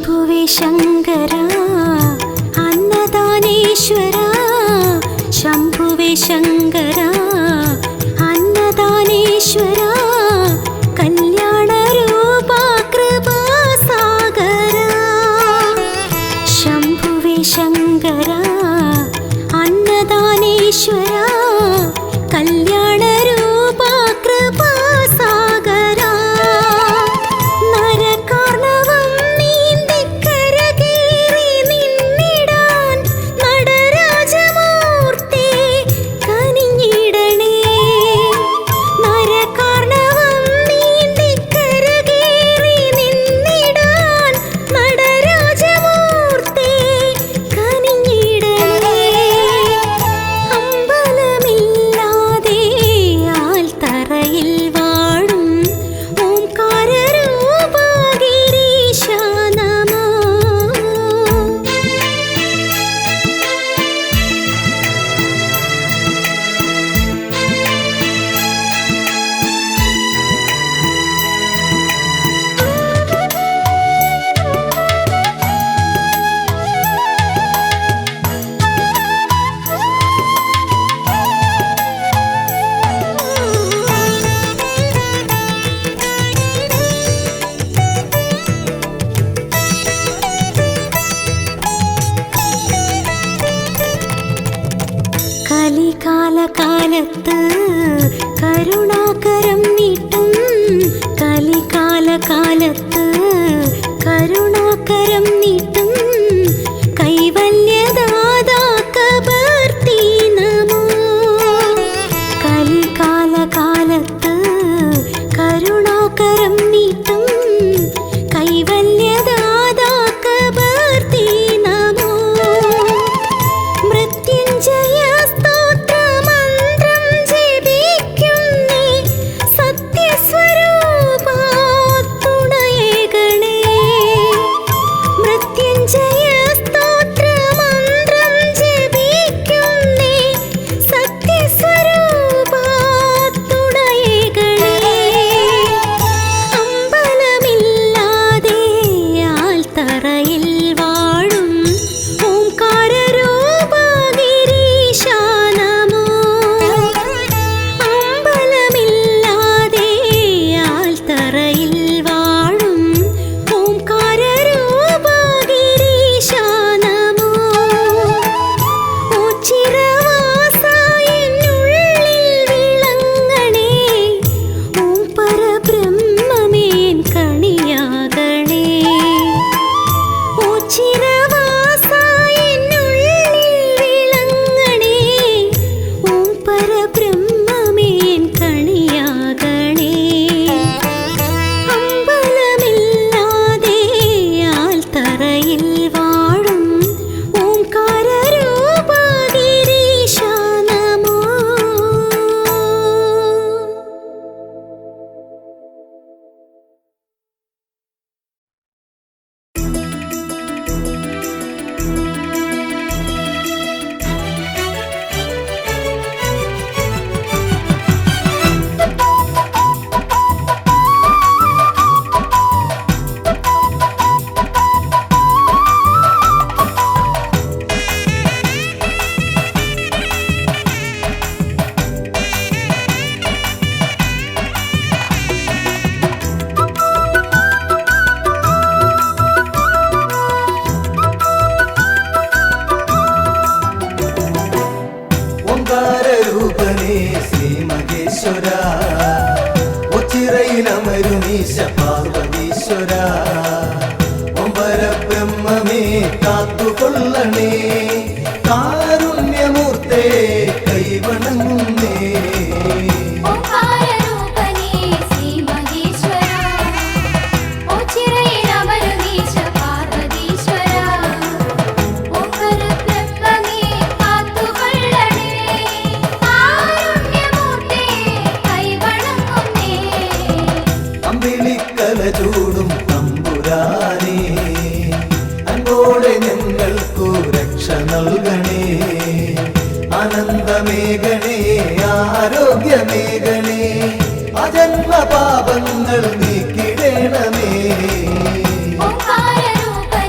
शंभुवे शंकरा अन्नदानेश्वरा शंभुवे शंकरा अन्नदानेश्वरा कल्याण रूपा कृपा सागरा शंभुवे शंकरा अन्नदानेश्वरा कल्याण रूपा कृपा सागरा നരകാർണവം നീന്തിക്കരകേറി നിന്നിടാൻ നടരാജമൂർത്തി കനിഞ്ഞിടണേ നരകാർണവം നീന്തിക്കരകേറി നിന്നിടാൻ നടരാജമൂർത്തി കനിഞ്ഞിടണേ അമ്പലമില്ലാതെ ആൽത്തറയിൽ വാഴും ഓംകാരരൂപാ ഗിരീശ നമോ കലികാലകാലത്ത് കരുണാകരം നീട്ടും കലികാലകാലത്ത് കരുണാകരം നീട്ടും കൈവല്യദാതാ കബർത്തി നമോ കലികാലകാലത്ത് കരുണാകരം നീട്ടും കൈവല്യദാതാ കബർത്തി നമോ മൃത്യുഞ്ജയ സ്തോത്രമന്ത്രം ജപിക്കുന്നേ സത്യസ്വരൂപാ തുണയേകണേ മൃത്യുഞ്ജയ സ്തോത്രമന്ത്രം ജപിക്കുന്നേ സത്യസ്വരൂപാ തുണയേകണേ അമ്പലമില്ലാതെ ആൽത്തറയിൽ വാഴും ഓംകാരരൂപാ ഗിരീശ നമോ അമ്പലമില്ലാതെ ആൽത്തറയിൽ വാഴും ഓംകാരരൂപാ ഗിരീശ നമോ ഓച്ചിരവാസ എന്നുള്ളിൽ വിളങ്ങണേ ഓം പരബ്രഹ്മമേൻ കണിയാകണേ ഓച്ചിരവാസ എന്നുള്ളിൽ വിളങ്ങണേ ഓം പരബ്രഹ്മമേൻ കണിയാകണേ അമ്പലമില്ലാതെ ആൽത്തറയിൽ വാഴും ഓംകാരരൂപാ ഗിരീശ നമോ ഓംകാരരൂപനേ ശ്രീ മഹേശ്വര ഒച്ചിറയിലമരുമീശ പാർവതീശ്വര ഓം പരബ്രഹ്മമേ കാത്തുകൊള്ളണേ കാരുണ്യമൂർത്തേ കൈവണങ്ങുന്നേ ഓംകാരരൂപനേ ശ്രീ മഹേശ്വര ഓച്ചിറയിലമരുമീശ പാർവതീശ്വര ഓം പരബ്രഹ്മമേ കാത്തുകൊള്ളണേ കാരുണ്യമൂർത്തേ കൈവണങ്ങുന്നേ അമ്പിളിക്കല ചൂടും തമ്പുരാനേ അൻപോടെ ഞങ്ങൾക്കു രക്ഷ നൽകണേ ആനന്ദമേകണേ ആരോഗ്യമേകണേ അജന്മ പാപങ്ങൾ നീക്കിടണമേ ഓംകാരരൂപനേ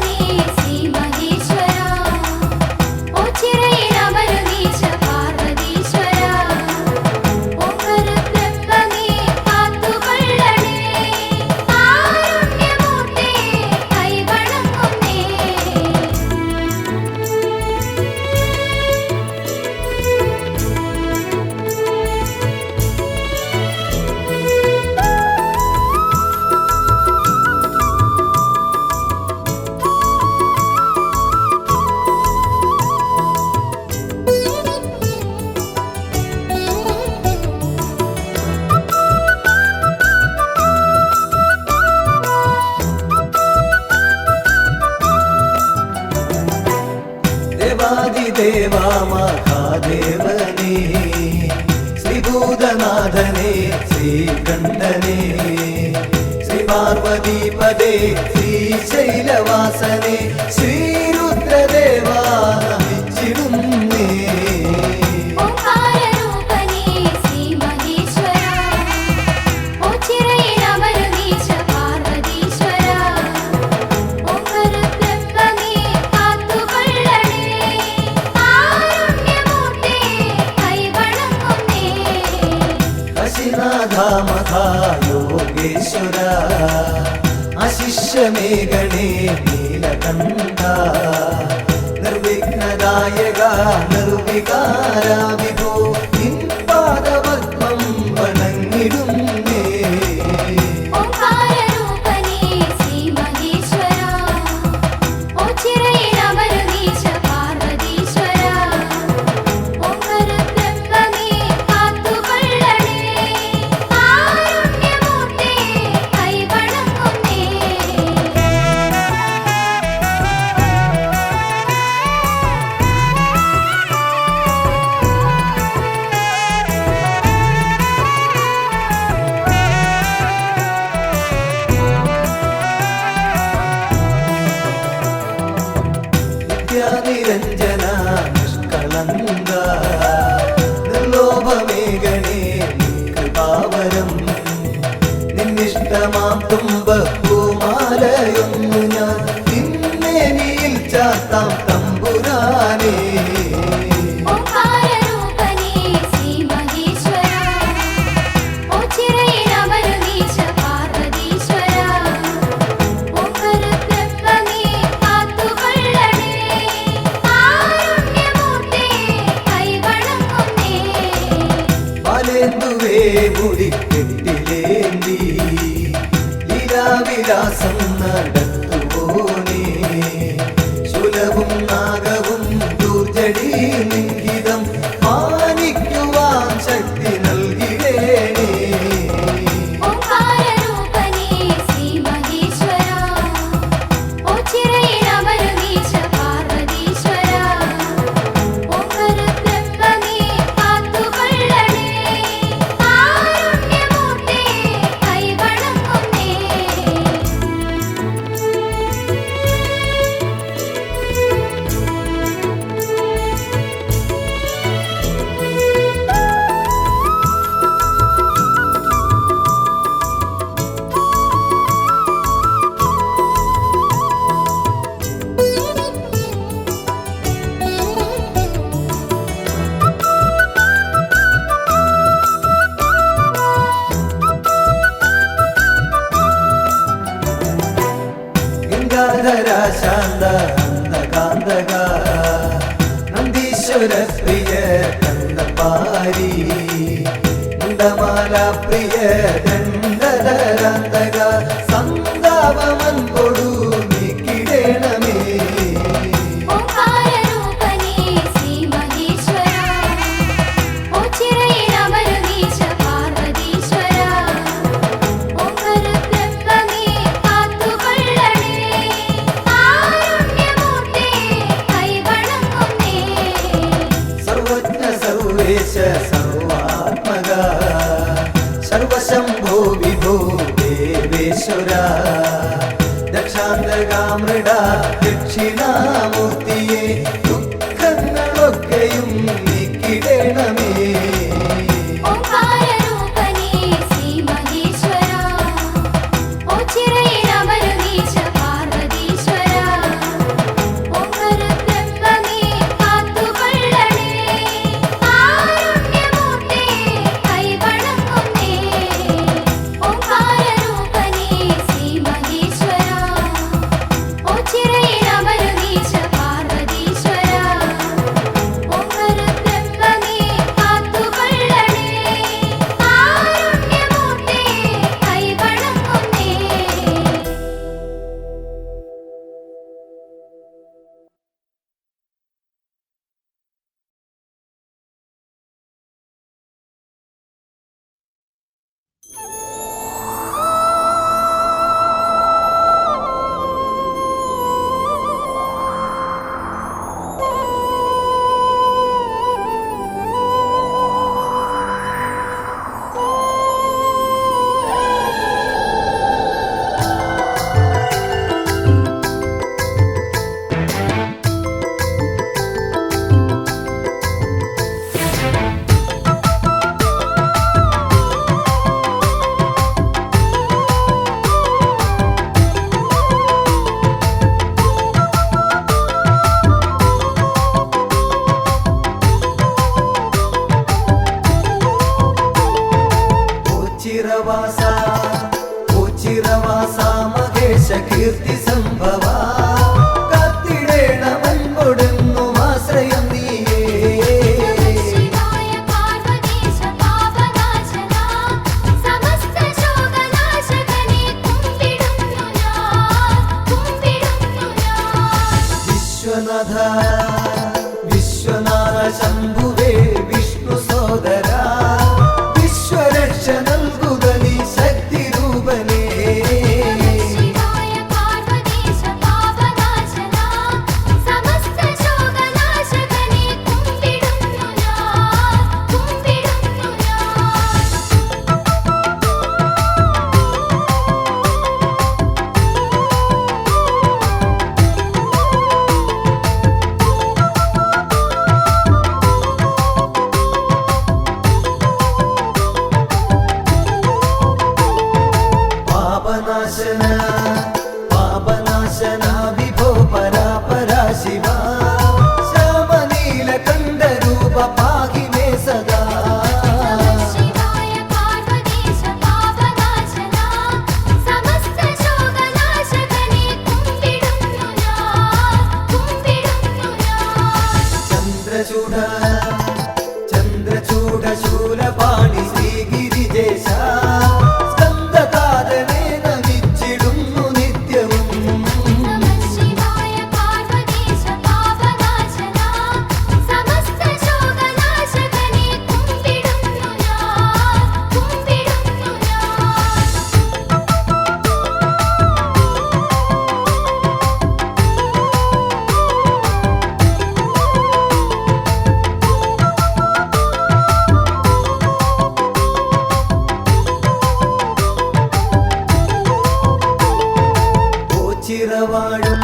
ദേവ മഹാദേവനേ ശ്രീഭൂതനാഥനേ ശ്രീകണ്ഠനേ ശ്രീ പാർവതീപദേ ശ്രീശൈലവാസനേ ശ്രീരുദ്രദേവ നമിച്ചിടുന്നേ ഓംകാരരൂപനേ ശ്രീ മഹേശ്വര ഓച്ചിറയിലമരുന്നീശ പാർവതീശ്വര ഓംകാരബ്രഹ്മമേ കാത്തുകൊള്ളണേ കാരുണ്യമൂർത്തേ കൈവണങ്ങുന്നേ കാശിനാഥ മഹായോഗേശ്വര അശിഷ്യമേഘണേ നീലകണ്ഠ നിർവിഘ്നദായക നിർവികാര വിഭോ നിൻ പാദപദ്മം വണങ്ങിടുന്നേ ഓംകാരരൂപനേ ശ്രീ മഹേശ്വര ഓച്ചിറയിലമരുന്നീശ പാർവതീശ്വര ഓംകാരബ്രഹ്മമേ കാത്തുകൊള്ളണേ കാരുണ്യമൂർത്തേ കൈവണങ്ങുന്നേ നിത്യാനിരഞ്ജന നിഷ്കളങ്ക നിർലോഭമേഘനേ കൃപാവരം നിന്നിഷ്ടമാം തുമ്പപ്പൂമാലയൊന്നു ഞാൻ നിന്നേനിയിൽ ചാത്താം തമ്പുരാനേ ഓംകാരരൂപനേ ശ്രീ മഹേശ്വര ഓച്ചിറയിലമരുന്നീശ പാർവതീശ്വര ഓംകാരബ്രഹ്മമേ കാത്തുകൊള്ളണേ കാരുണ്യമൂർത്തേ കൈവണങ്ങുന്നേ പാലേന്തുവേ മുടിക്കെട്ടിലേന്തി ലീലാവിലാസം നടത്തുവോനേ ശൂലവും നാഗവും ദൂർജടി ലിംഗിതം മാനിക്കുവാൻ ശക്തി നൽകിടേണേ ഓംകാരരൂപനേ ശ്രീ മഹേശ്വര ഓച്ചിറയിലമരുന്നീശ പാർവതീശ്വര ഓംകാരബ്രഹ്മമേ കാത്തുകൊള്ളണേ കാരുണ്യമൂർത്തേ കൈവണങ്ങുന്നേ ഗംഗാധര ശാന്ത അന്തകാന്തക നന്ദീശ്വര പ്രിയ കണ്ടപാരി മുണ്ടമാല പ്രിയ ദണ്ഡധരാന്തക സന്താപമൻ കൊടു നീക്കിടേണമേ ഓംകാരരൂപനേ ശ്രീ മഹേശ്വര ഓച്ചിറയിലമരുന്നീശ പാർവതീശ്വര ഓംകാരബ്രഹ്മമേ കാത്തുകൊള്ളണേ കാരുണ്യമൂർത്തേ കൈവണങ്ങുന്നേ സർവജ്ഞ സർവേശ സർവാത്മക സർവശംഭോ വിഭോ ദേവേശ്വര ദക്ഷാന്തകാമൃഡ ദക്ഷിണാമൂർത്തിയെ ദുഃഖങ്ങളൊക്കെയും നീക്കിടേണമേ ഓംകാരരൂപനേ ശ്രീ മഹേശ്വര ഓച്ചിറയിലമരുന്നീശ പാർവതീശ്വര ഓംകാരബ്രഹ്മമേ കാത്തുകൊള്ളണേ കാരുണ്യമൂർത്തേ കൈവണങ്ങുന്നേ ഓംകാരരൂപനേ ശ്രീ മഹേശ്വര ഓച്ചിറയിലമരുന്നീശ വിശ്വനാഥ വിശ്വനാഥ ശംഭുവേ വിഷ്ണു സോദര വിശ്വരക്ഷ നൽകുക നീ ശക്തി രൂപനേ ശിവായ പാർവതീശ പാപനാശന സമസ്ത ശോകനാശകനെ കുമ്പിടുന്നു ഞാൻ കുമ്പിടുന്നു പാപനാശന പാപനാശന വിഭോ പരാപരാ ശിവ ശ്യാമനീലകണ്ഠ രൂപ പാഹി മേ സദാ ശിവായ പാർവതീശ പാപനാശന സമസ്ത ശോകനാശകനെ കുമ്പിടുന്നു ഞാൻ കുമ്പിടുന്നു ചന്ദ്രചൂഡ ചന്ദ്രചൂഡ ശൂലപാണി ശ്രീഗിരിജേശ സ്കന്ദകാരനെ നമിച്ചിടുന്നു നിത്യവും ശിവായ പാർവതീശ പാപനാശന സമസ്ത ശോകനാശകനെ കുമ്പിടുന്നു ഞാൻ കുമ്പിടുന്നു ഓച്ചിറവാഴും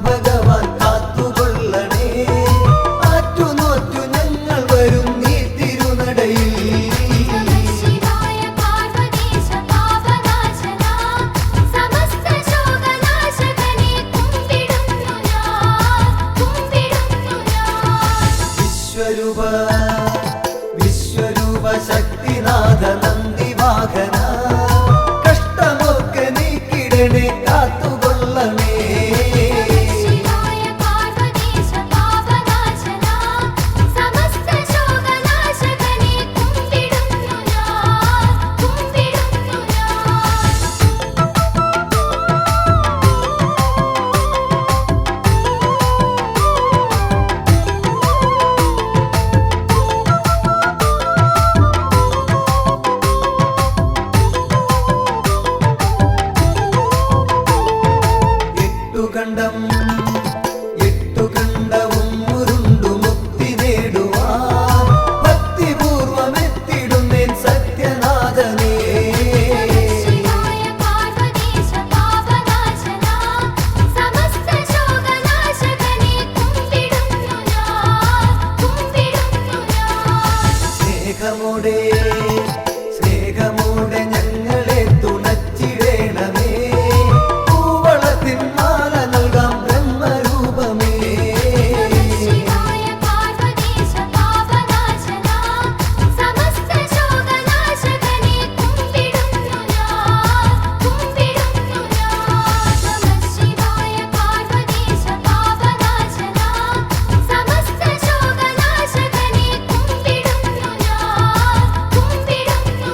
ഭഗവാൻ കാത്തുകൊള്ളണേ ആറ്റുനോറ്റു ഞങ്ങൾ വരും നീ തിരുനടയിൽ ശിവായ പാർവതീശ പാപനാശന സമസ്ത ശോകനാശകനെ കുമ്പിടുന്നു ഞാൻ കുമ്പിടുന്നു വിശ്വരൂപ വിശ്വരൂപ ശക്തിനാഥ നന്ദിവാഹന കഷ്ടമൊക്കെ നീക്കിടണേ കാത്തുകൊള്ളണേ ശിവായ പാർവതീശ പാപനാശന സമസ്ത ശോകനാശകനെ കുമ്പിടുന്നു ഞാൻ കുമ്പിടുന്നു എട്ടുകണ്ടവും ഉരുണ്ടു മുക്തി നേടുവാൻ ഭക്തിപൂർവമെത്തിടുന്നേൻ സത്യനാഥനേ ശിവായ പാർവതീശ പാപനാശന സമസ്ത ശോകനാശകനെ കുമ്പിടുന്നു ഞാൻ കുമ്പിടുന്നു സ്നേഹമോടെ സ്നേഹമോടെ ഞങ്ങളെ തുണച്ചിടേണമേ പൂവളത്തിൻ മാല നൽകാം ബ്രഹ്മരൂപമേ ശിവായ പാർവതീശ പാപനാശന സമസ്ത ശോകനാശകനെ കുമ്പിടുന്നു ഞാൻ കുമ്പിടുന്നു നമഃ ശിവായ പാർവതീശ പാപനാശന സമസ്ത ശോകനാശകനെ കുമ്പിടുന്നു ഞാൻ കുമ്പിടുന്നു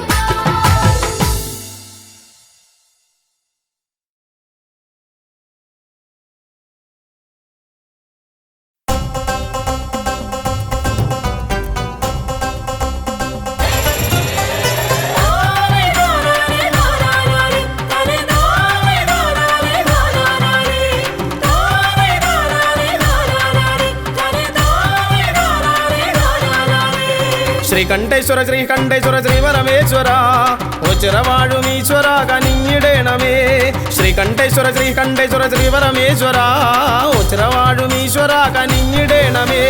ശ്രീകണ്ഠേശ്വര ശ്രീകണ്ഠേശ്വര ശ്രീപരമേശ്വര ഓച്ചിറവാഴുമീശ്വര കനിഞ്ഞിടേണമേ ശ്രീകണ്ഠേശ്വര ശ്രീകണ്ഠേശ്വര ശ്രീപരമേശ്വര ഓച്ചിറവാഴുമീശ്വര കനിഞ്ഞിടേണമേ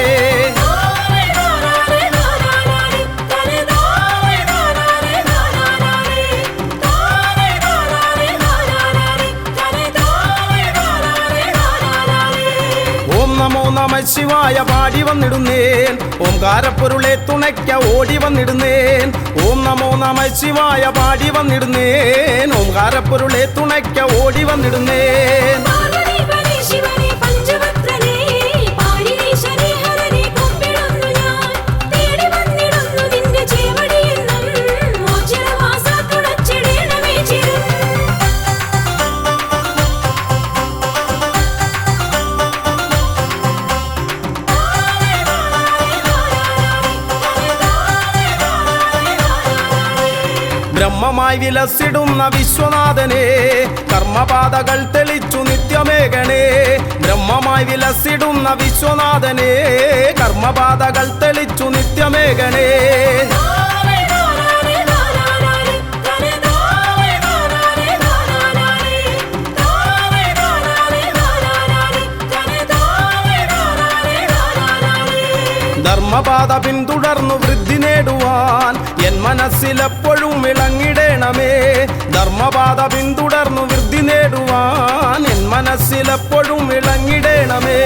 ഓം നമോ നമ ശിവായ പാടി വന്നിടുന്നേൻ ഓംകാരപ്പൊരുളെ തുണയ്ക്ക ഓടി വന്നിടുന്നേൻ ഓം നമോ നമ ശിവായ പാടി വന്നിടുന്നേൻ ഓംകാരപ്പൊരുളെ തുണയ്ക്ക ഓടി വന്നിടുന്നേൻ ശിവനെ പഞ്ചവക്രനേ പാരിണീശനേ ഹരനേ കുമ്പിടുന്നു ഞാൻ തേടി വന്നിടുന്നു നിന്റെ ചേവടിയെന്നും മോചനവാസ തുണച്ചിടേണമേ ചിരം ബ്രഹ്മമായി വിലസിടുന്ന വിശ്വനാഥനെ കർമ്മപാതകൾ തെളിച്ചു നിത്യമേകണേ ബ്രഹ്മമായി വിലസിടുന്ന വിശ്വനാഥനെ കർമ്മപാതകൾ തെളിച്ചു നിത്യമേകണേ ധർമ്മപാത പിന്തുടർന്നു വൃദ്ധി നേടുവാൻ എൻ മനസ്സിലെപ്പോഴും ഇളങ്ങിടേണമേ ധർമ്മപാത പിന്തുടർന്നു വൃദ്ധി നേടുവാൻ എൻ മനസ്സിലെപ്പോഴും ഇളങ്ങിടേണമേ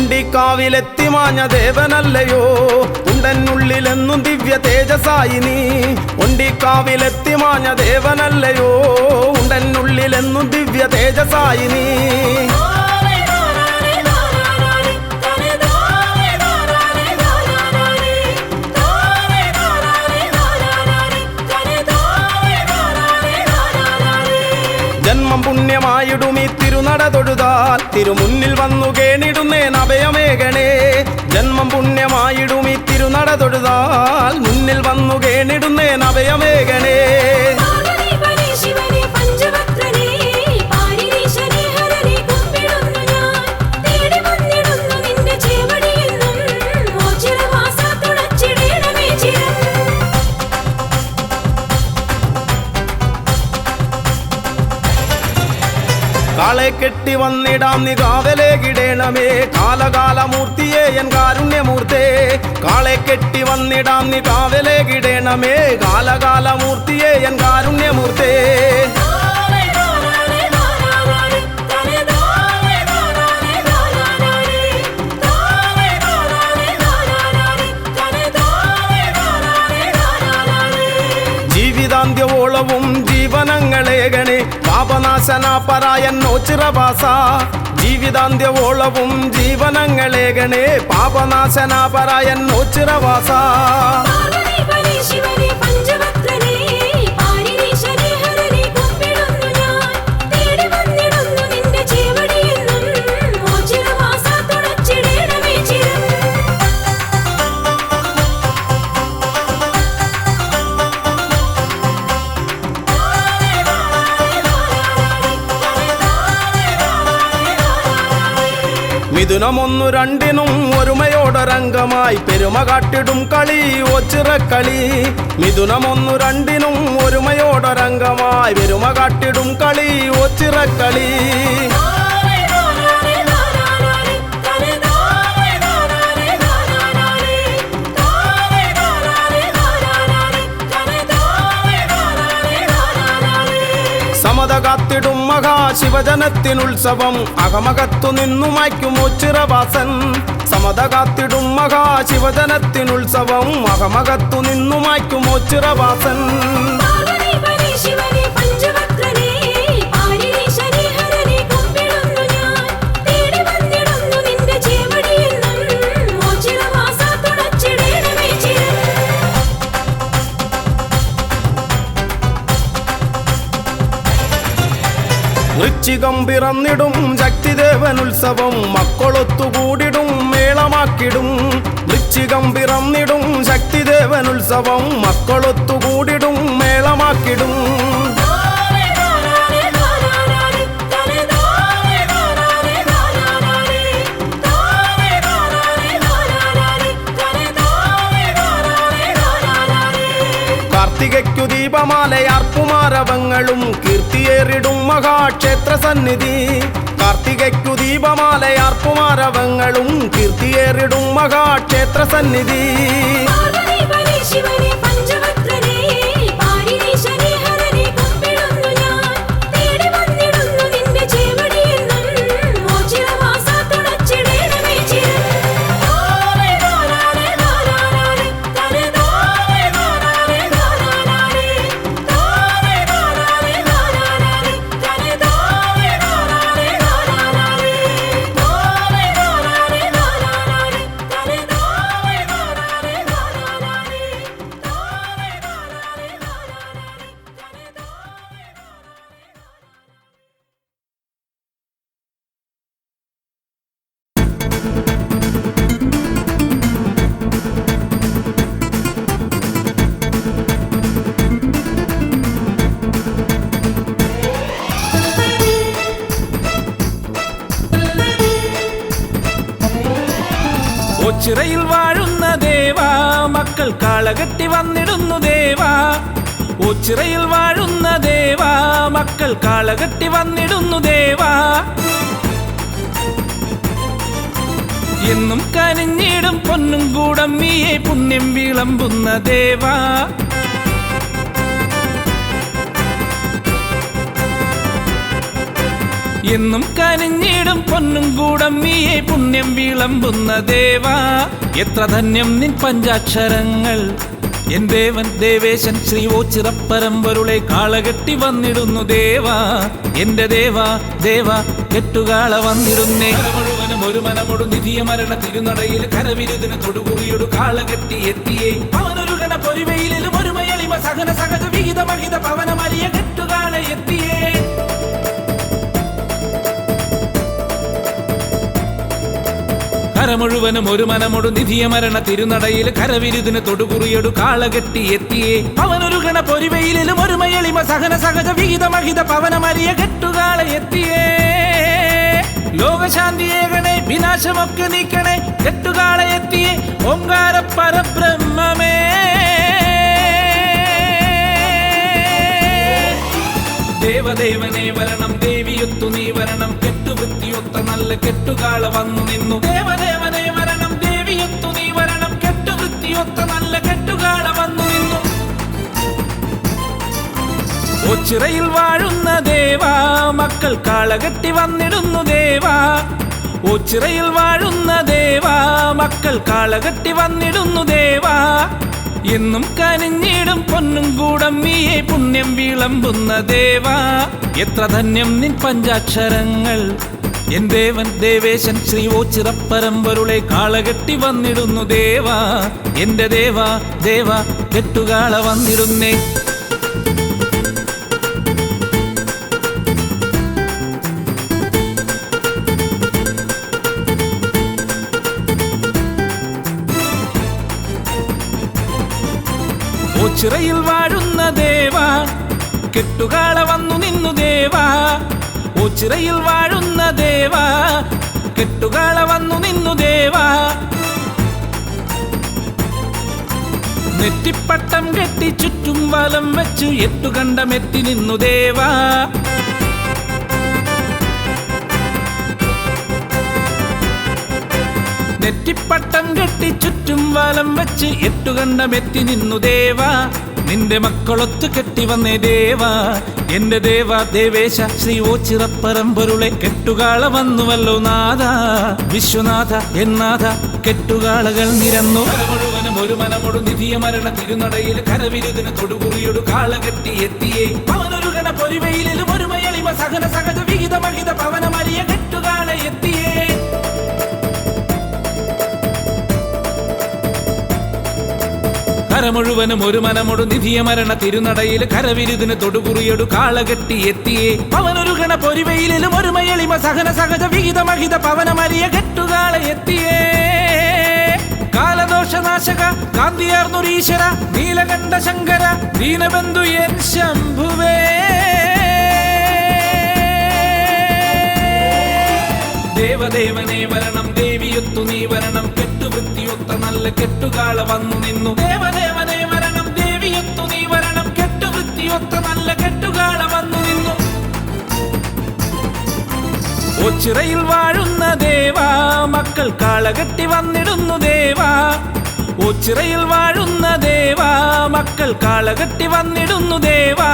ഉണ്ടിക്കാവിലെത്തിമാഞ്ഞ ദേവനല്ലയോ ഉണ്ടെന്നുള്ളിലെന്നും ദിവ്യ തേജസായി നീ ഉണ്ടിക്കാവിലെത്തിമാഞ്ഞ ദേവനല്ലയോ ഉണ്ടെന്നുള്ളിലെന്നും ദിവ്യ തേജസായി നീ ജന്മം പുണ്യമായിടും ഈ തിരുനട തൊഴുതാൽ തിരുമുന്നിൽ വന്നു കേണിടുന്നേൻ അഭയമേകണേ ജന്മം പുണ്യമായിടും ഈ തിരുനട തൊഴുതാൽ മുന്നിൽ വന്നു കേണിടുന്നേൻ അഭയമേകണേ കാളെ കെട്ടി വന്നിടാം നീ കാവലേകിടേണമേ കാലകാലമൂർത്തിയെ എൻ കാരുണ്യമൂർത്തേ കാളെ കെട്ടി വന്നിടാം നീ കാവലേകിടേണമേ കാലകാലമൂർത്തിയെ എൻ കാരുണ്യമൂർത്തേ ജീവിതാന്ത്യവോളവും ജീവനങ്ങളേകണേ പാപനാശന പരായന്നോ ചിറവാസ ജീവിതാന്ത്യവോളവും ജീവനങ്ങളേകണേ പാപനാശന പരായന്നോ ചിറവാസ മിഥുനമൊന്നു രണ്ടിനും ഒരുമയോടൊരംഗമായി പെരുമ കാട്ടിടും കളി ഒച്ചിറക്കളി മിഥുനമൊന്നു രണ്ടിനും ഒരുമയോടൊരംഗമായി പെരുമ കാട്ടിടും കളി ഒച്ചിറക്കളി സമത കാത്തിടും മഹാശിവജനത്തിനുത്സവം അകമകത്തു നിന്നു മായ്ക്കും ഒച്ചിറവാസൻ സമത കാത്തിടും മഹാശിവജനത്തിനുത്സവം അകമകത്തു നിന്നു മായ്ക്കും ഒച്ചിറവാസൻ വൃശ്ചികം പിറന്നിടും ശക്തിദേവനുത്സവം മക്കളൊത്തുകൂടിടും മേളമാക്കിടും വൃശ്ചികം പിറന്നിടും ശക്തിദേവനുത്സവം മക്കളൊത്തുകൂടിടും മേളമാക്കിടും കാർത്തികയ്ക്കു ദീപമാലയാർപ്പുമാരവങ്ങളും കീർത്തിയേറിടും മഹാക്ഷേത്ര സന്നിധി കാർത്തികയ്ക്കു ദീപമാലയാർപ്പുമാരവങ്ങളും കീർത്തിയേറിടും മഹാക്ഷേത്ര സന്നിധി ഓച്ചിറയിൽ വാഴുന്ന ദേവാ മക്കൾ കാളകെട്ടി വന്നിടുന്നു ദേവാ ഓച്ചിറയിൽ വാഴുന്ന ദേവാ മക്കൾ കാളകെട്ടി വന്നിടുന്നു ദേവാ എന്നും കനിഞ്ഞിടും പൊന്നും കൂടം നീയെ പുണ്യം വിളമ്പുന്ന ദേവാ എന്നും കനിഞ്ഞിടും പൊന്നും കൂടം നീയെ പുണ്യം വിളമ്പുന്ന ദേവാ എത്ര ധന്യം നിൻ പഞ്ചാക്ഷരങ്ങൾ എൻ ദേവൻ ദേവേശൻ ശ്രീ ഓച്ചിറപ്പരമ്പൊരുളെ കാളകെട്ടി വന്നിടുന്നു ദേവാ എന്റെ ദേവാ ദേവാ കെട്ടുകാള വന്നിടുന്നേ മുഴുവനും ഒരു മനമൊടു നിധിയ മരണ തിരുനടയിൽ കരവിരുതിന് തൊടുകുറിയൊടു കാളകെട്ടി എത്തിയേ അവനൊരു ഗണ പൊരുവയിലും ഒരു മയളിമ സഹന സഹജ വിഹിത മഹിത പവനമലിയ കെട്ടുകാള എത്തിയേ കര മുഴുവനും ഒരു മനമൊടു നിധിയ മരണ തിരുനടയിൽ കരവിരുതിന് തൊടുകുറിയൊടു കാളകെട്ടി എത്തിയേ അവനൊരു ഗണ പൊരുവയിലും ഒരു മയളിമ സഹന സഹജ വിഹിത മഹിത പവനമലിയ കെട്ടുകാള എത്തിയേ ലോകശാന്തിയേകണേ വിനാശമൊക്കെ നീക്കണേ കെട്ടുകാള എത്തിയേ ഓംകാര പരബ്രഹ്മമേ ദേവദേവനെ വരണം ദേവിയൊത്തു നീ വരണം കെട്ടുവൃത്തിയൊത്ത നല്ല കെട്ടുകാള വന്നു നിന്നു ദേവദേവനെ വരണം ദേവിയൊത്തു നീ വരണം കെട്ടുവൃത്തിയൊത്ത നല്ല കെട്ടുകാള വന്നു നിന്നു ഓച്ചിറയിൽ വാഴുന്ന ദേവാ മക്കൾ കാളകെട്ടി വന്നിടുന്നു ദേവാ ഓച്ചിറയിൽ വാഴുന്ന ദേവാ മക്കൾ കാളകെട്ടി വന്നിടുന്നു ദേവാ എന്നും കനിഞ്ഞിടും പൊന്നും കൂടം നീയെ പുണ്യം വിളമ്പുന്ന ദേവാ എത്ര ധന്യം നിൻ പഞ്ചാക്ഷരങ്ങൾ എൻ ദേവൻ ദേവേശൻ ശ്രീ ഓച്ചിറപ്പരമ്പൊരുളെ കാളകെട്ടി വന്നിടുന്നു ദേവാ എന്റെ ദേവാ ദേവാ കെട്ടുകാള വന്നിടുന്നേ ഓച്ചിറയിൽ വാഴുന്ന ദേവാ കെട്ടുകാള വന്നു നിന്നു ദേവാ ഓച്ചിറയിൽ വാഴുന്ന ദേവാ കെട്ടുകാള വന്നു നിന്നു ദേവാ നെറ്റിപ്പട്ടം കെട്ടി ചുറ്റും വലം വെച്ചു എട്ടുകണ്ടമെത്തി നിന്നു ദേവാ നെറ്റിപ്പട്ടം കെട്ടി ചുറ്റും വലം വെച്ച് എട്ടുകണ്ടമെത്തി നിന്നു ദേവാ നിന്റെ മക്കളൊത്തു കെട്ടി വന്നേ ദേവാ എന്റെ ദേവാ ദേവേശ ശ്രീ ഓച്ചിറപ്പരമ്പൊരുളെ കെട്ടുകാള വന്നുവല്ലോ നാഥ വിശ്വനാഥ എന്നാഥ കെട്ടുകാളകൾ നിരന്നു മുഴുവനും ഒരു മനമൊടു നിധിയ മരണ തിരുനടയിൽ കരവിരുതിന് തൊടുകുറിയൊടു കാളകെട്ടി എത്തിയേ അവനൊരു ഗണ പൊരുവയിലും ഒരു മയളിമ സഹന സഹജ വിഹിത മഹിത പവനമലിയ കെട്ടുകാള എത്തിയേ കര മുഴുവനും ഒരു മനമൊടു നിധിയ മരണ തിരുനടയിൽ കരവിരുതിന് തൊടുകുറിയൊടു കാളകെട്ടി എത്തിയേ അവനൊരു ഗണ പൊരുവയിലും ഒരു മയളിമ സഹന സഹജ വിഹിത മഹിത പവനമലിയ കെട്ടുകാള എത്തിയേ കാലദോഷനാശക കാന്തിയാർന്നൊരീശ്വര നീലകണ്ഠ ശങ്കര ദീനബന്ധു എൻ ശംഭുവേ ദേവദേവനെ വരണം ദേവിയൊത്തു നീ വരണം കെട്ടുവൃത്തിയൊത്ത നല്ല കെട്ടുകാള വന്നു നിന്നു ദേവദേവനെ വരണം ദേവിയൊത്തു നീ വരണം കെട്ടുവൃത്തിയൊത്ത നല്ല കെട്ടുകാള വന്നു നിന്നു ഓച്ചിറയിൽ വാഴുന്ന ദേവാ മക്കൾ കാളകെട്ടി വന്നിടുന്നു ദേവാ ഓച്ചിറയിൽ വാഴുന്ന ദേവാ മക്കൾ കാളകെട്ടി വന്നിടുന്നു ദേവാ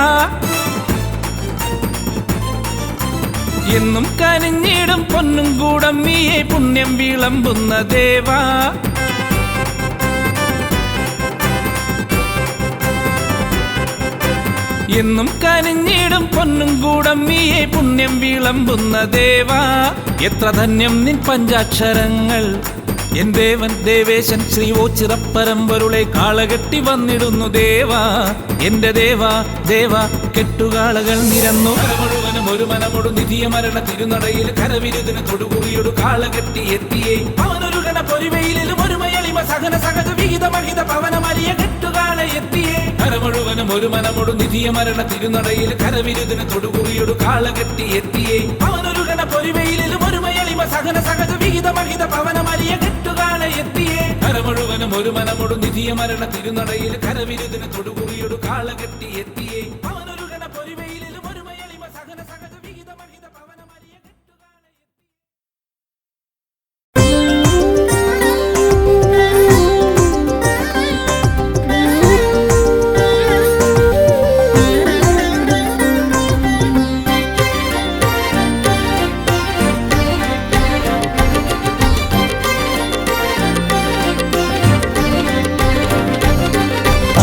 എന്നും കനിഞ്ഞിടും പൊന്നും കൂടം നീയെ പുണ്യം വിളമ്പുന്ന ദേവാ എന്നും കനിഞ്ഞിടും പൊന്നും കൂടം നീയെ പുണ്യം വിളമ്പുന്ന ദേവാ എത്ര ധന്യം നിൻ പഞ്ചാക്ഷരങ്ങൾ എൻ ദേവൻ ദേവേശൻ ശ്രീ ഓച്ചിറപ്പരമ്പൊരുളെ കാളകെട്ടി വന്നിടുന്നു ദേവാ എന്റെ ദേവാ ദേവാ കെട്ടുകാളകൾ നിരന്നു മുഴുവനും ഒരു മനമൊടു നിധിയ മരണ തിരുനടയിൽ കരവിരുതിന് തൊടുകുറിയൊടു കാളകെട്ടി എത്തിയേ അവനൊരു ഗണ പൊരുവയിലും ഒരു മയളിമ സഹന സഹജ വിഹിത മഹിത പവനമലിയ കെട്ടുകാള എത്തിയേ കര മുഴുവനും ഒരു മനമൊടു നിധിയ മരണ തിരുനടയിൽ കരവിരുതിന് തൊടുകുറിയൊടു കാളകെട്ടി എത്തിയേ അവനൊരു ഗണ പൊരിവെയിലും ഒരുമയളിമ സഹന സഹജ വിഹിത മഹിത പവനമലിയ കെട്ടുകാളെ എത്തിയേ കര മുഴുവനും ഒരു മനമൊടു നിധിയ മരണ തിരുനടയിൽ കരവിരുദിന് തൊടുകുറിയൊടു കാള കെട്ടി എത്തിയേ പവനൊരുകണ പൊരിവെയിലും ഒരുമയളിമ സഹന സഹജ വിഹിത മഹിത പവനമലിയ കെട്ടുകാളെ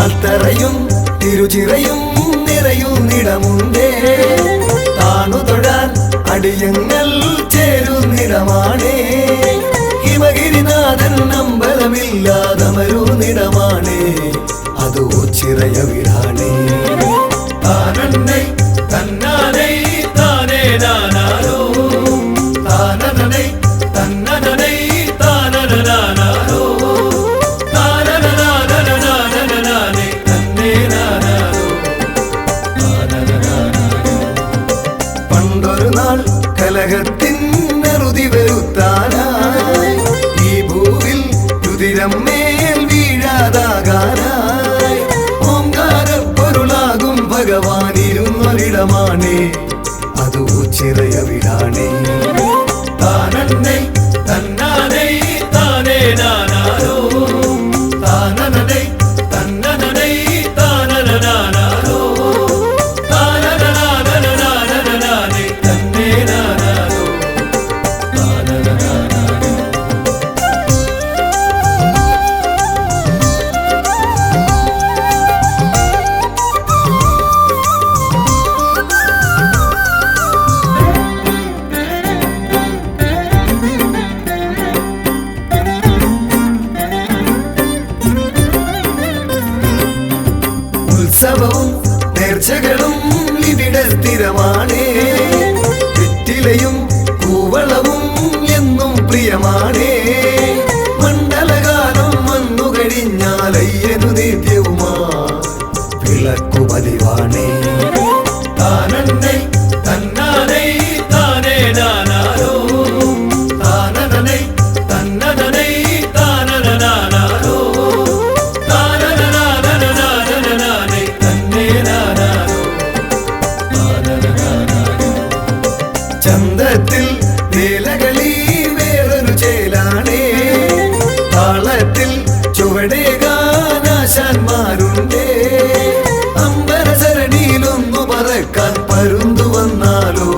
അത്തറയും തിരുചിറയും നിറയുന്നിടമുണ്ടേ താണു തൊഴാൻ അടിയങ്ങൾ ചേരുന്നിടമാണേ ഹിമഗിരിനാഥൻ അമ്പലമില്ലാതമരുന്നിടമാണേ അതോ ചിറയ വിടാണേ താനന്നൈ തന്നാനൈ താനേ നാനാരോ താനനനൈ തന്നനനൈ താനനാനാരോ പണ്ടൊരു നാൾ കലഹത്തിനറുതി വരുത്താനായി ഈ ഭൂവിൽ രുതിരം മേൽ വീഴാതാകാനായി ഓംകാരപ്പൊരുളാകും ഭഗവാൻ ഇരുന്നൊരിടമാണേ അതോ ചിറയ വിടാണേ താനന്നൈ തന്നാനൈ താനേ നാനാരോ താനനനൈ തന്നനനൈ താനനാനാരോ താനനാനാനാനാനാനേ തന്നേ നാനാരോ താനനാനാനാ ഉത്സവവും നേർച്ചകളും ഇവിടെ സ്ഥിരമാണേ വെറ്റിലയും കൂവളവും എന്നും പ്രിയമാണേ മണ്ഡലകാലം വന്നു കഴിഞ്ഞാലയ്യനു നിത്യവുമാ വിളക്കു പതിവാണേ താനന്നൈ തന്നാനൈ താനേ നാനാരോ താനനനൈ തന്നനനൈ താനനാനാരോ താനനാനാനാനാനേ തന്നേ നാനാരോ ചന്തത്തിൽ വേലകളി വേറൊരു ചേലാണേ താളത്തിൽ ചുവടേകാനാശാന്മാരുണ്ടേ അമ്പരസരണിയിലൊന്നു പറക്കാൻ പരുന്തു വന്നാലോ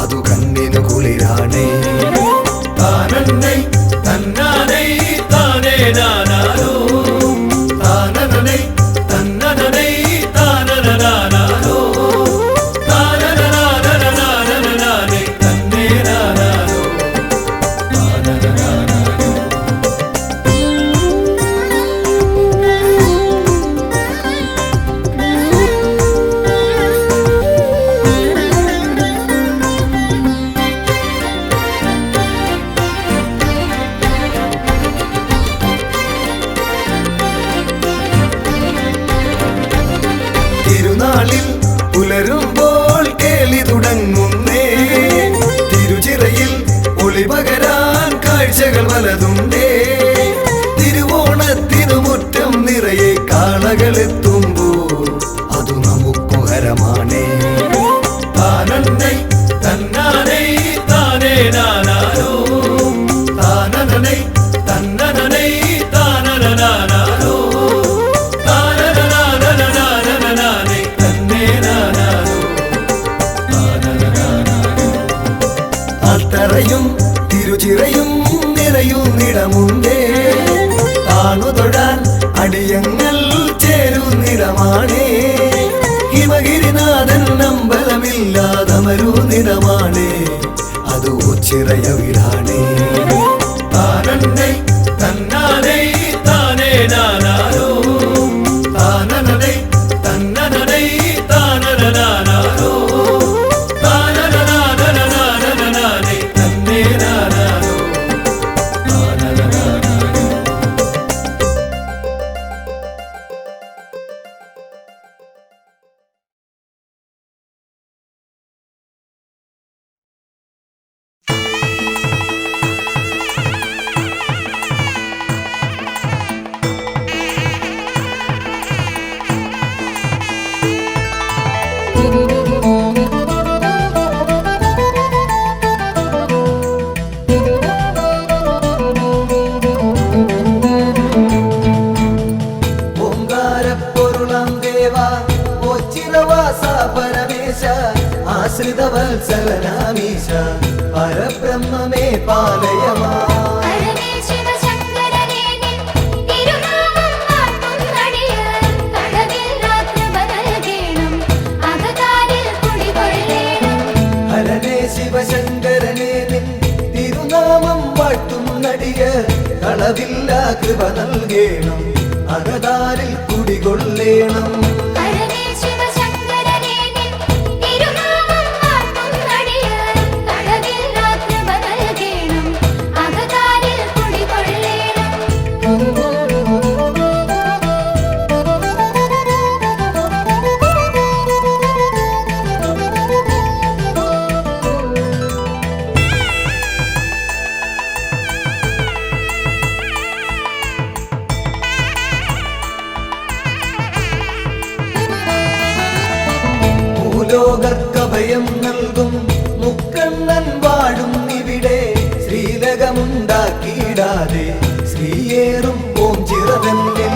അതു കണ്ണിനു കുളിരാണേ താനന്നൈ തന്നാനൈ താനേ നാനാരോ താനനനൈ തന്നനനൈ താനനാനാരോ താനനാനാനാനാനേ തന്നേ നാനാരോ താനനാനാരോ തിരുനാളിൽ പുലരുമ്പോൾ കേളി തുടങ്ങുന്നേ തിരുചിറയിൽ ഒളി പകരാൻ കാഴ്ചകൾ പലതുണ്ടേ തിരുവോണത്തിനു മുറ്റം നിറയെ കാളകളെത്തുമ്പോ അതു നമുക്കു ഹരമാണേ താനന്നൈ തന്നാനൈ താനേ നാനാരോ താനനനൈ തന്നനനൈ താനനാനാരോ താനനാനാനാനാനേ തന്നേ നാനാരോ താനനാനാരോ അത്തറയും തിരുചിറയും നിറയുന്നിടമുണ്ടേ താണു തൊഴാൻ അടിയങ്ങൾ ചേരുന്നിടമാണേ ഹിമഗിരിനാഥൻ അമ്പലമില്ലാതമരുന്നിടമാണേ അതോ ചിറയ വിടാണേ താനന്നൈ തന്നാനൈ താനേ നാനാരോ താനനനൈ തന്നനനൈ താനനാനാരോ താനനാനാനാനാനേ തന്നേ നാനാരോ താനനാനാരോ ആശ്രിതവത്സലനാമീശ പരബ്രഹ്മമേ പാലയമാ ഹരനേ ശിവശങ്കരനേ നിൻ തിരുനാമം വാഴ്ത്തുന്നടിയാർ കടവിൽ രാത്രിപ നൽകേണം അകതാരിൽ കുടികൊള്ളേണം ഹരനേ ശിവശങ്കരനേ നിൻ തിരുനാമം വാഴ്ത്തുന്നടിയ കളവില്ല കൃപ നൽകേണം അകതാരിൽ കുടികൊള്ളേണം ഹരനേ ശിവശങ്കരനേ നിൻ തിരുനാമം വാഴ്ത്തുന്നടിയാർ കടവിൽ രാത്രിപ നൽകേണം അകതാരിൽ കുടികൊള്ളേണം ഭൂലോകക്കഭയം നൽകും മുക്കണ്ണൻ വാഴും ഇവിടെ ശ്രീലകമുണ്ടാക്കിയിടാതെ ശ്രീയേറും ഓം ചിറതന്നിൽ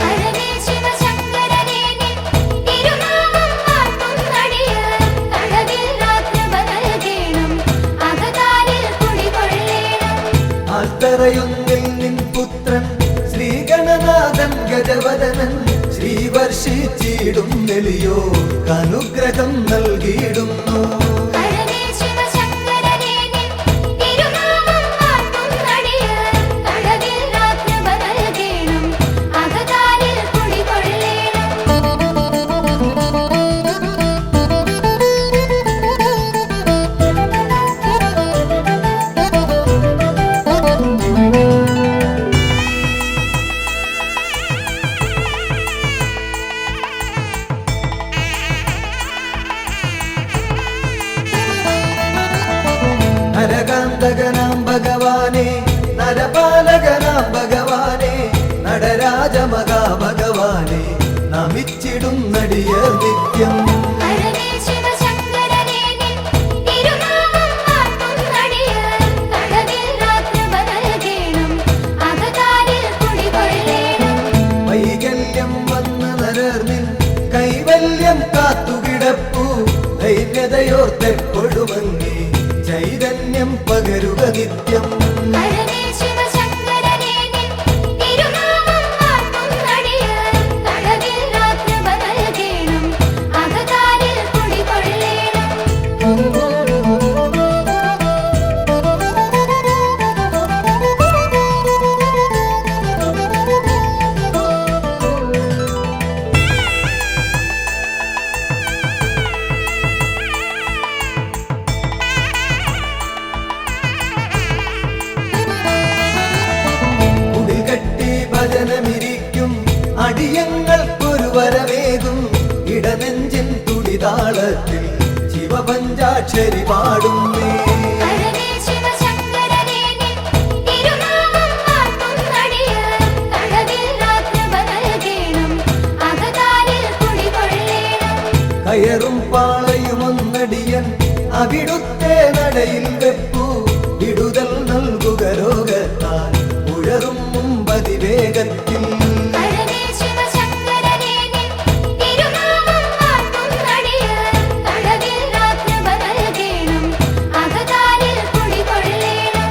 ഹരനേ ശിവശങ്കരനേ നിൻ തിരുനാമം വാഴ്ത്തുന്നടിയാർ കടവിൽ രാത്രിപ നൽകേണം അകതാരിൽ കുടികൊള്ളേണം ആൽത്തറയൊന്നിൽ നിൻ പുത്രൻ ശ്രീഗണനാഥൻ ഗജവദനൻ ശ്രീവർഷിച്ചിടും നെളിയോ അനുഗ്രഹം നൽകിയിടുന്നു ഹരനേ ശിവശങ്കരനേ നിൻ തിരുനാമം വാഴ്ത്തുന്നടിയാർ കടവിൽ രാത്രിപ നൽകേണം അകതാരിൽ കുടികൊള്ളേണം നരകാന്തകനാം ഭഗവാനെ നരപാലകനാം ഭഗവാനെ നടരാജമകാ ഭഗവാനെ നമിച്ചിടും നടിയർ നിത്യം ഹരനേ ശിവശങ്കരനേ നിൻ തിരുനാമം വാഴ്ത്തുന്നടിയാർ കടവിൽ രാത്രിപ നൽകേണം അകതാരിൽ കുടികൊള്ളേണം വൈകല്യം വന്ന നരർനിൻ കൈവല്യം കാത്തുകിടപ്പു ധൈര്യതയോർത്തെപ്പൊഴുമങ്ങി ചൈതന്യം പകരുക നിത്യം ഹരനേ ശിവശങ്കരനേ നിൻ തിരുനാമം വാഴ്ത്തുന്നടിയാർ കടവിൽ രാത്രിപ നൽകേണം അകതാരിൽ കുടികൊള്ളേണം കുടികട്ടി ഭജനമിരിക്കും അടിയങ്ങൾക്കൊരു വരവേകും ഇടനെഞ്ചിൻ തുടിതാളത്തിൽ ശിവപഞ്ചാക്ഷരി പാടുന്നേ ഹരനേ ശിവശങ്കരനേ നിൻ തിരുനാമം വാഴ്ത്തുന്നടിയാർ കടവിൽ രാത്രിപ നൽകേണം അകതാരിൽ കുടികൊള്ളേണം കയറും പാളയുമൊന്നടിയൻ അവിടുത്തെ നടയിൽ വെപ്പു വിടുതൽ നൽകുക രോഗത്താൽ ഉഴറും മുമ്പതിവേഗത്തിൽ ഹരനേ ശിവശങ്കരനേ നിൻ തിരുനാമം വാഴ്ത്തുന്നടിയാർ കടവിൽ രാത്രിപ നൽകേണം അകതാരിൽ കുടികൊള്ളേണം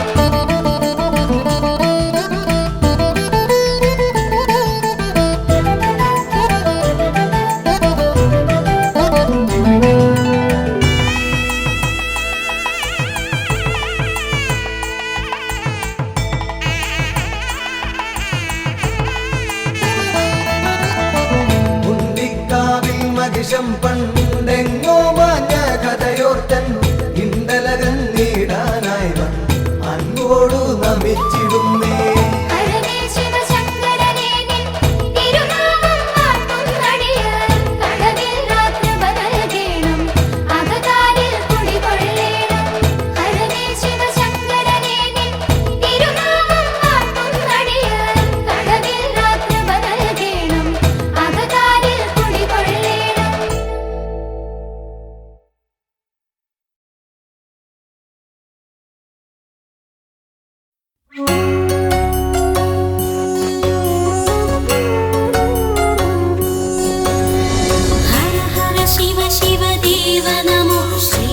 ഉണ്ടിക്കാവിൽ മഹിഷം പണ്ടെങ്ങോ മാഞ്ഞ കഥയോർത്തൻ ഇണ്ടലകന്നീടാനായി അൻപോടു നമിച്ചിടുന്നേ ഹരനേ ശിവശങ്കരനേ നിൻ തിരുനാമം വാഴ്ത്തുന്നടിയാർ കടവിൽ രാത്രിപ നൽകേണം അകതാരിൽ കുടികൊള്ളേണം ഹരനേ ശിവശങ്കരനേ നിൻ തിരുനാമം വാഴ്ത്തുന്നടിയാർ കടവിൽ രാത്രിപ നൽകേണം അകതാരിൽ കുടികൊള്ളേണം हर हर शिव शिव देव नमो श्री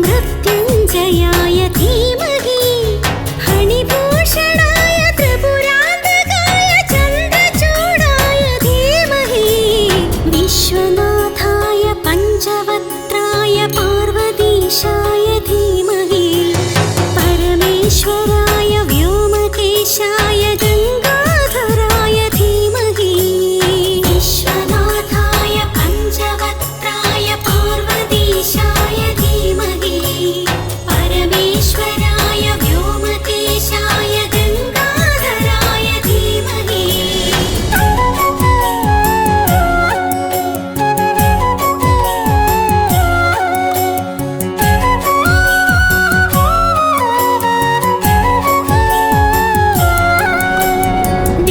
मृत्युञ्जयाय धीमहि हणिभूषणाय त्रिपुरान्तकाय चन्द्रचूडाय धीमहि विश्वनाथाय पञ्चवक्त्राय पार्वतीशाय धीमहि परमेश्वराय व्योमकेशाय गङ्गाधराय धीमहि विश्वनाथाय पञ्चवक्त्राय पार्वतीशाय धीमहि परमेश्वराय व्योमकेशाय गङ्गाधराय धीमहि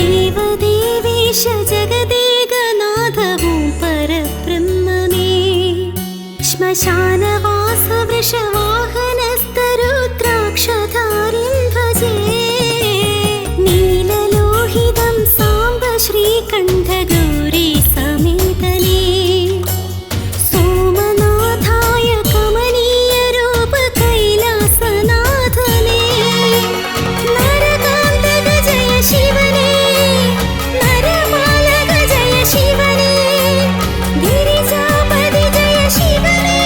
देवदेवेश जगदेकनाथवं परब्रह्ममे श्मशानवास वृषवाहनस्तरुद्राक्षधारिं भजे नीललोहितं साम्ब श्रीकण्ठगौरी समेतने सोमनाथाय कमनीयरूप कैलासनाथने नरकान्तक जय शिवने नरमालक जय शिवने गिरिजापति जय शिवने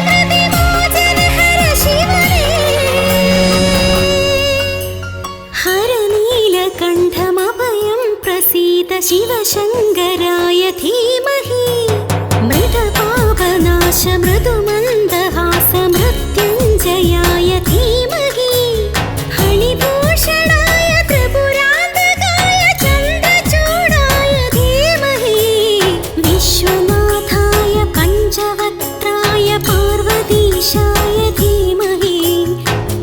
मतिमोचनहर शिवने हर नीलकण्ठमभयं प्रसीद शिवशङ्कराय धीमहि मृतपापनाश मृदुमन्दहास मृत्युञ्जयाय धीमहि हणिभूषणाय त्रिपुरान्तकाय चन्द्रचूडाय धीमहि विश्वनाथाय पञ्चवक्त्राय पार्वतीशाय धीमहि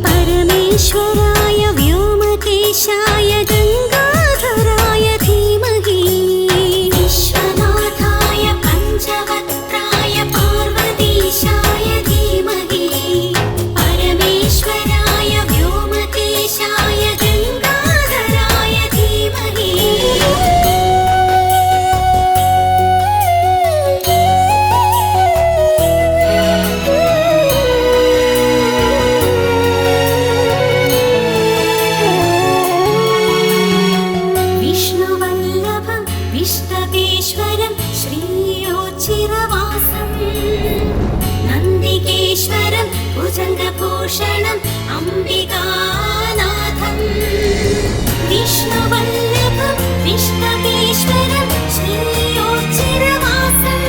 परमेश्वराय व्योमकेशाय गङ्गाधराय धीमहि विश्वनाथाय पञ्चवक्त्राय पार्वतीशाय धीमहि परमेश्वराय व्योमकेशाय गङ्गाधराय धीमहि विष्णुवल्लभं विष्णवेश्वरं श्रीयोच्चिरवासं नन्दिकेश्वरं भुजङ्गभूषणम् अम्बिकानाथं विष्णुवल्लभं विष्णवेश्वरं श्रीयोच्चिरवासं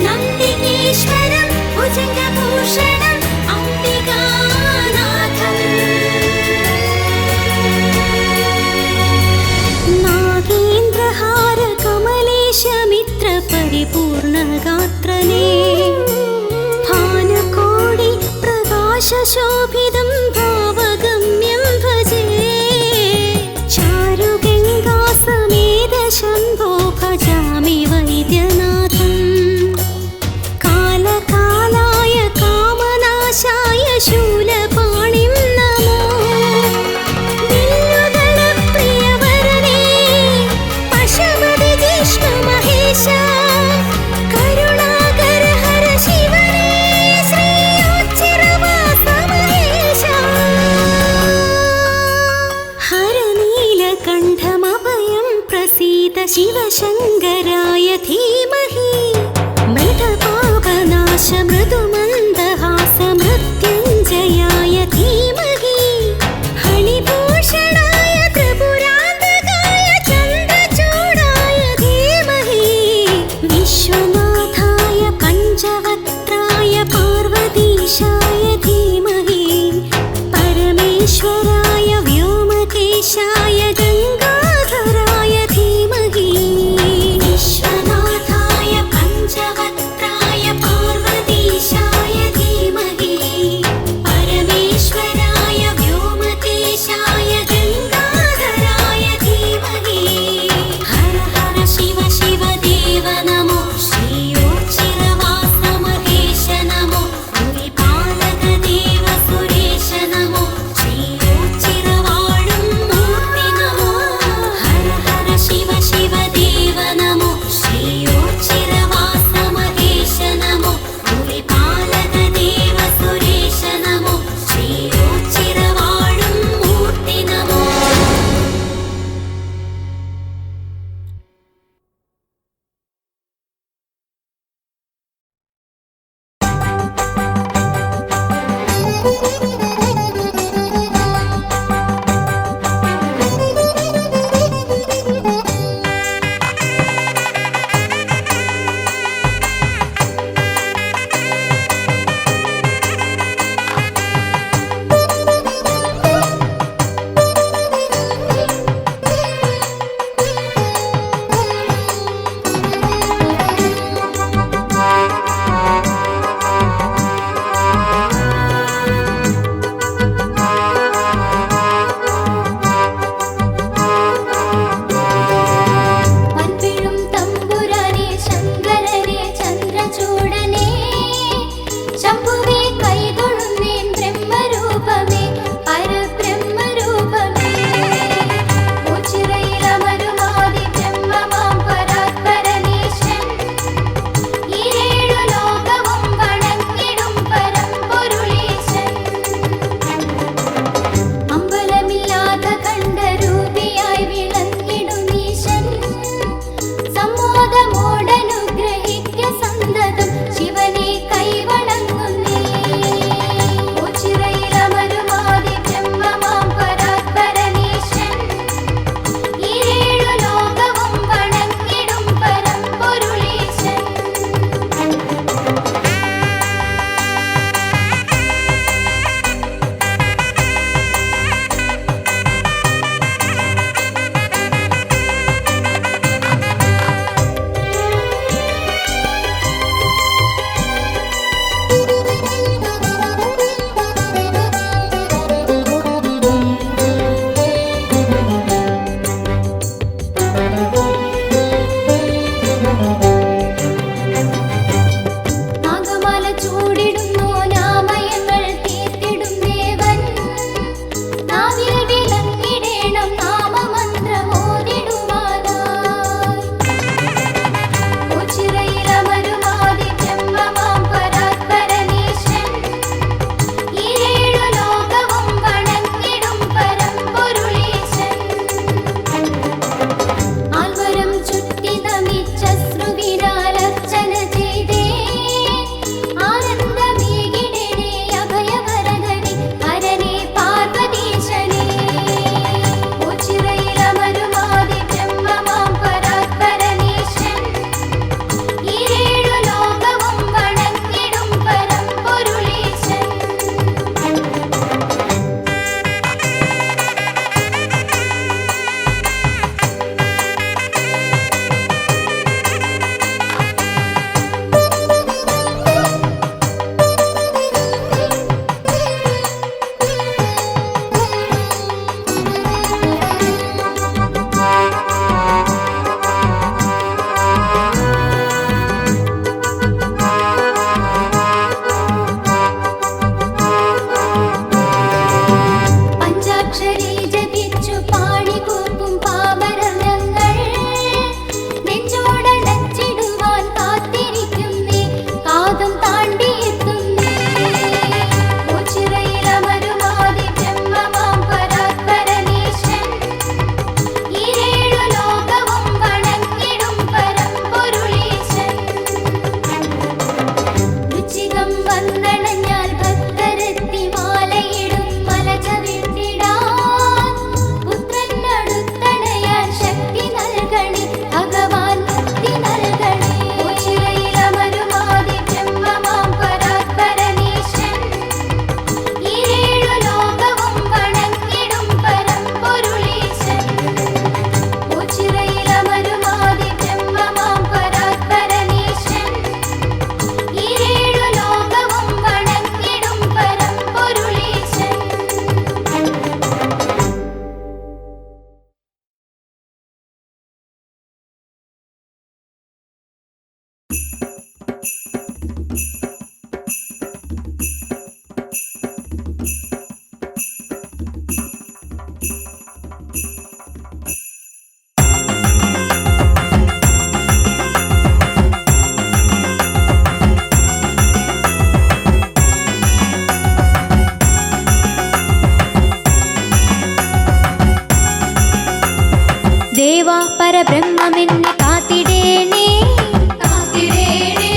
नन्दिकेश्वरं भुजङ्गभूषणम् अम्बिकानाथम् नागेन्द्रहार कमलेश मित्र परिपूर्णगात्रने भानुकोटि प्रकाशशोभितं भावगम्यं भजे चारुगङ्गा समेत शम्भो भजामि वैद्यनाथं कालकालाय कामनाशाय शूलपाणिं नमो बिल्लुदलप्रियवरणे पशुपति जिष्णुमहेश करुणाकर हर शिवने श्रीयोच्चिरवास महेश हर नीलकण्ठमभयं प्रसीद शिवशङ्कराय धीमहि मृतपापनाश मृदुमन्दहास मृत्युञ्जयाय धीमहि हणिभूषणाय त्रिपुरान्तकाय चन्द्रचूडाय धीमहि विश्वनाथाय पञ्चवक्त्राय पार्वतीशाय धीमहि परमेश्वराय व्योमकेशाय गङ्गाधराय धीमहि विश्वनाथाय पञ्चवक्त्राय पार्वतीशाय ദേവാ പരബ്രഹ്മമെന്നെ കാത്തിടേണേ കാത്തിടേണേ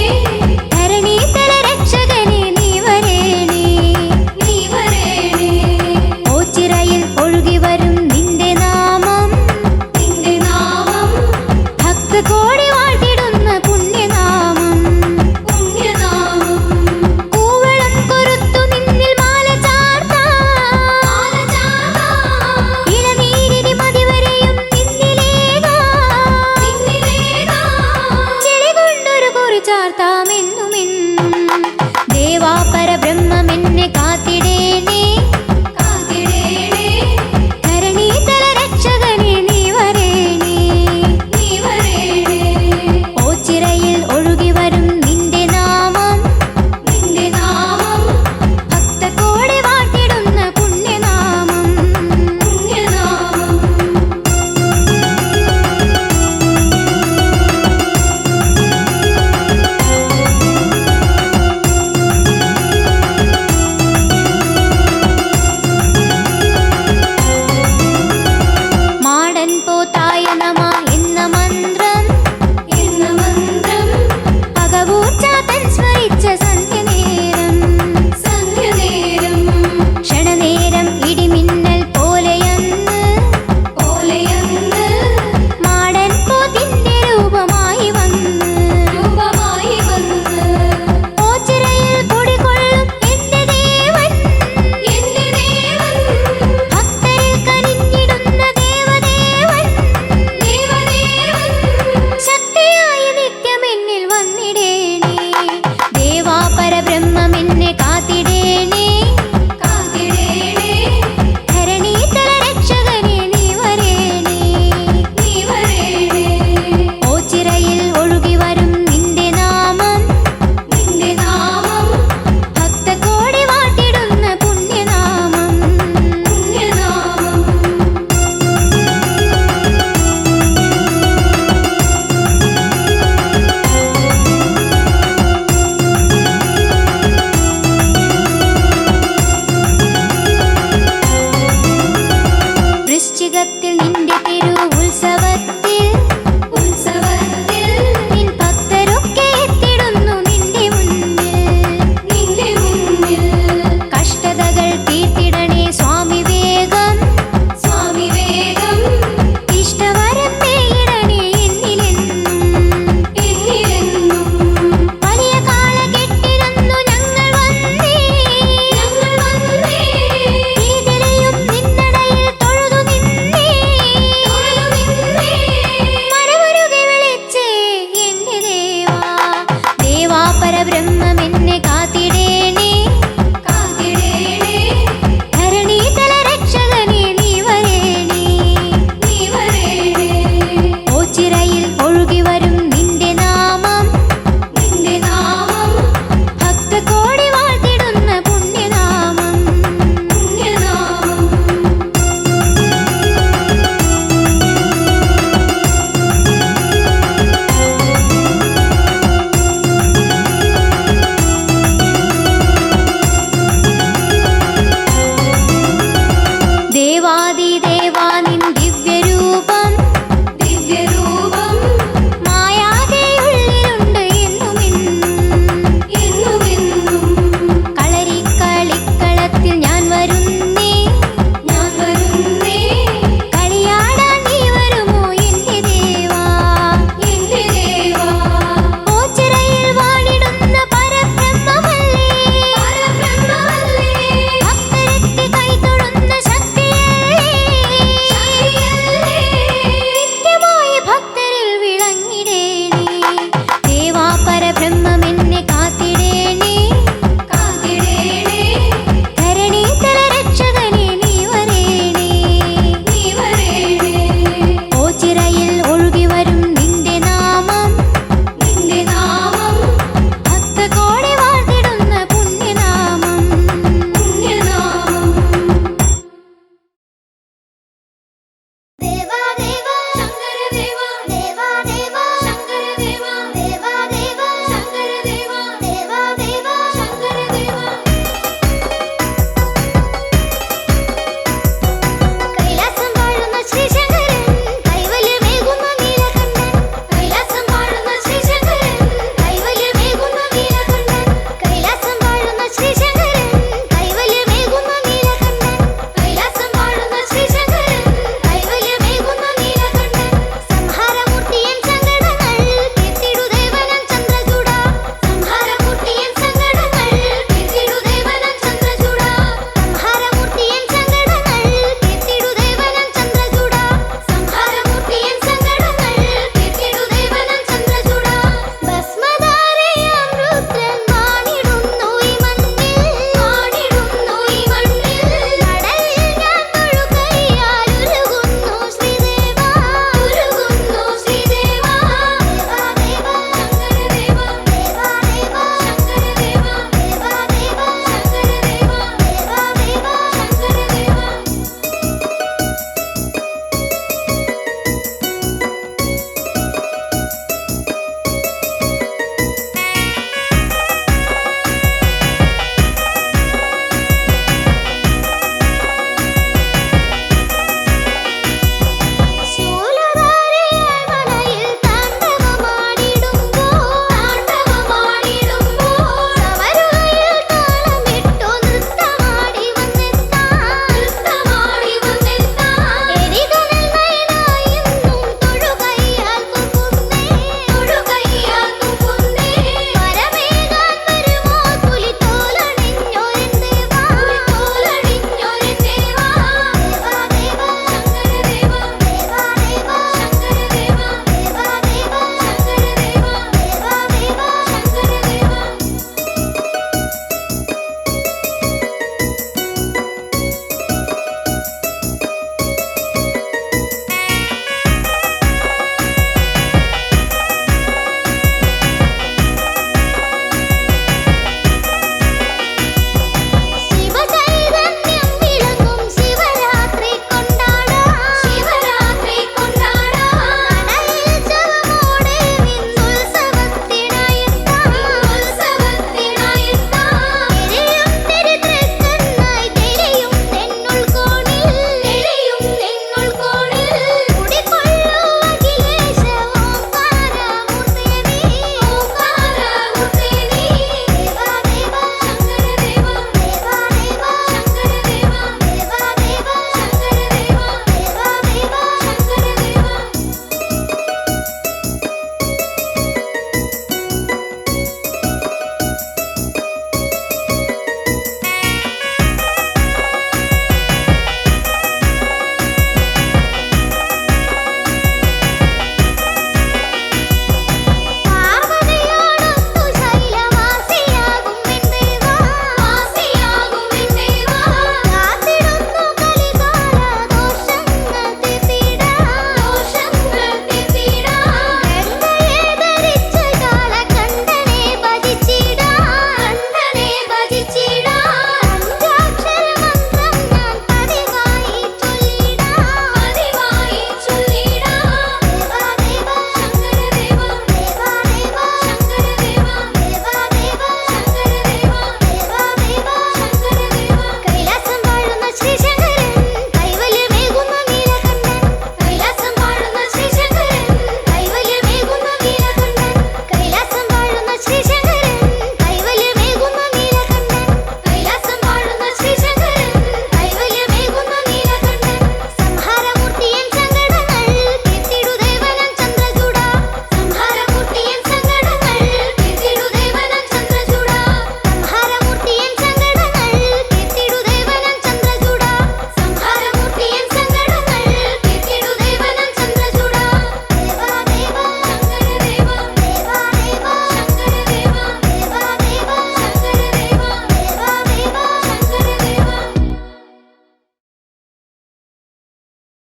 ധരണീതല രക്ഷകനെ നീ വരേണേ നീ വരേണേ ഓച്ചിറയിൽ ഒഴുകി വരും നിന്റെ നാമം ഭക്ത കോടി വാഴ്ത്തിടുന്ന പുണ്യനാമം കൂവളം കൊരുത്തു നിന്നിൽ മാല ചാർത്താം ഇളനീരിനി മതിവരെയും ചാർത്താമെന്നുമെന്നും